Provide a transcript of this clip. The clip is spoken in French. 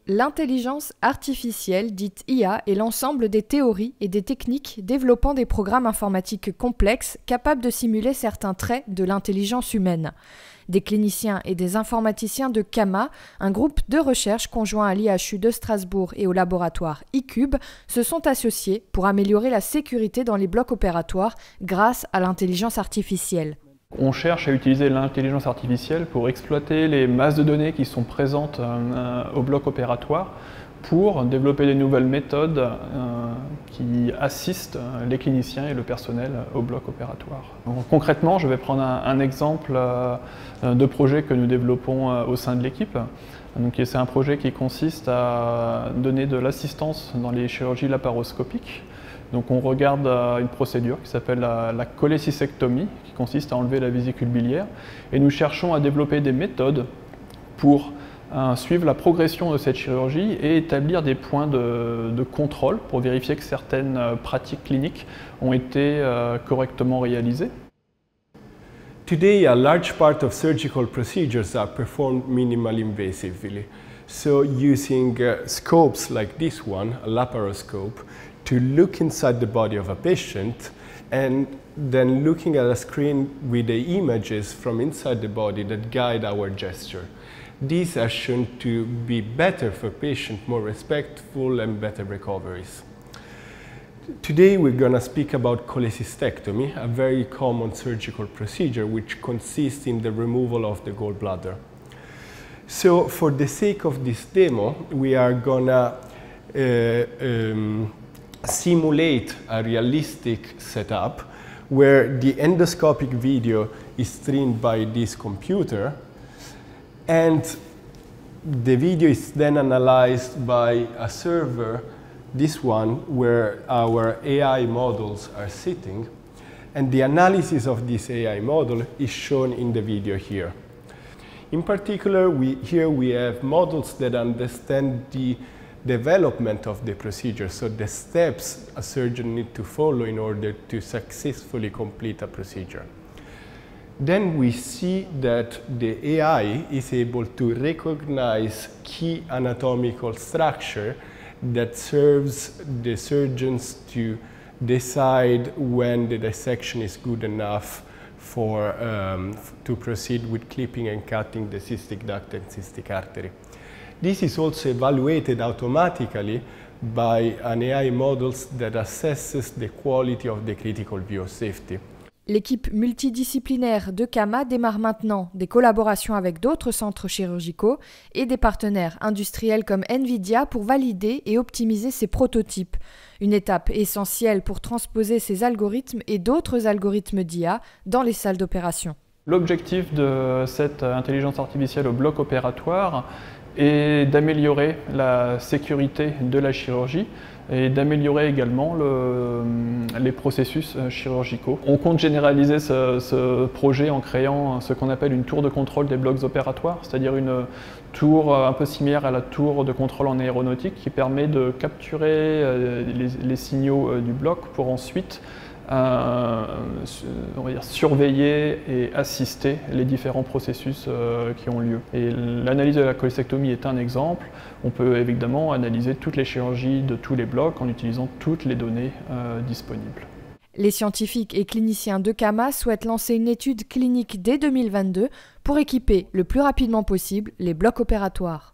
L'intelligence artificielle, dite IA, est l'ensemble des théories et des techniques développant des programmes informatiques complexes capables de simuler certains traits de l'intelligence humaine. Des cliniciens et des informaticiens de CAMA, un groupe de recherche conjoint à l'IHU de Strasbourg et au laboratoire iCube, se sont associés pour améliorer la sécurité dans les blocs opératoires grâce à l'intelligence artificielle. On cherche à utiliser l'intelligence artificielle pour exploiter les masses de données qui sont présentes au bloc opératoire pour développer des nouvelles méthodes qui assistent les cliniciens et le personnel au bloc opératoire. Donc, concrètement, je vais prendre un exemple de projet que nous développons au sein de l'équipe. C'est un projet qui consiste à donner de l'assistance dans les chirurgies laparoscopiques. Donc on regarde une procédure qui s'appelle la cholécystectomie, qui consiste à enlever la vésicule biliaire. Et nous cherchons à développer des méthodes pour suivre la progression de cette chirurgie et établir des points de contrôle pour vérifier que certaines pratiques cliniques ont été correctement réalisées. Today, a large part of surgical procedures are performed minimally invasively. So using scopes like this one, a laparoscope, to look inside the body of a patient and then looking at a screen with the images from inside the body that guide our gesture. These are shown to be better for patient, more respectful and better recoveries. Today we're going to speak about cholecystectomy, a very common surgical procedure which consists in the removal of the gallbladder. So for the sake of this demo, we are going to simulate a realistic setup where the endoscopic video is streamed by this computer and the video is then analyzed by a server, this one where our AI models are sitting, and the analysis of this AI model is shown in the video here. In particular, here we have models that understand the development of the procedure, so the steps a surgeon needs to follow in order to successfully complete a procedure. Then we see that the AI is able to recognize key anatomical structure that serves the surgeons to decide when the dissection is good enough to proceed with clipping and cutting the cystic duct and cystic artery. This is also evaluated automatically by an AI model that assesses the quality of the critical view of safety. L'équipe multidisciplinaire de CAMA démarre maintenant des collaborations avec d'autres centres chirurgicaux et des partenaires industriels comme Nvidia pour valider et optimiser ses prototypes. Une étape essentielle pour transposer ces algorithmes et d'autres algorithmes d'IA dans les salles d'opération. L'objectif de cette intelligence artificielle au bloc opératoire est d'améliorer la sécurité de la chirurgie et d'améliorer également les processus chirurgicaux. On compte généraliser ce projet en créant ce qu'on appelle une tour de contrôle des blocs opératoires, c'est-à-dire une tour un peu similaire à la tour de contrôle en aéronautique qui permet de capturer les signaux du bloc pour ensuite on va dire, surveiller et assister les différents processus qui ont lieu. Et l'analyse de la cholecystectomie est un exemple. On peut évidemment analyser toutes les chirurgies de tous les blocs en utilisant toutes les données disponibles. Les scientifiques et cliniciens de CAMA souhaitent lancer une étude clinique dès 2022 pour équiper le plus rapidement possible les blocs opératoires.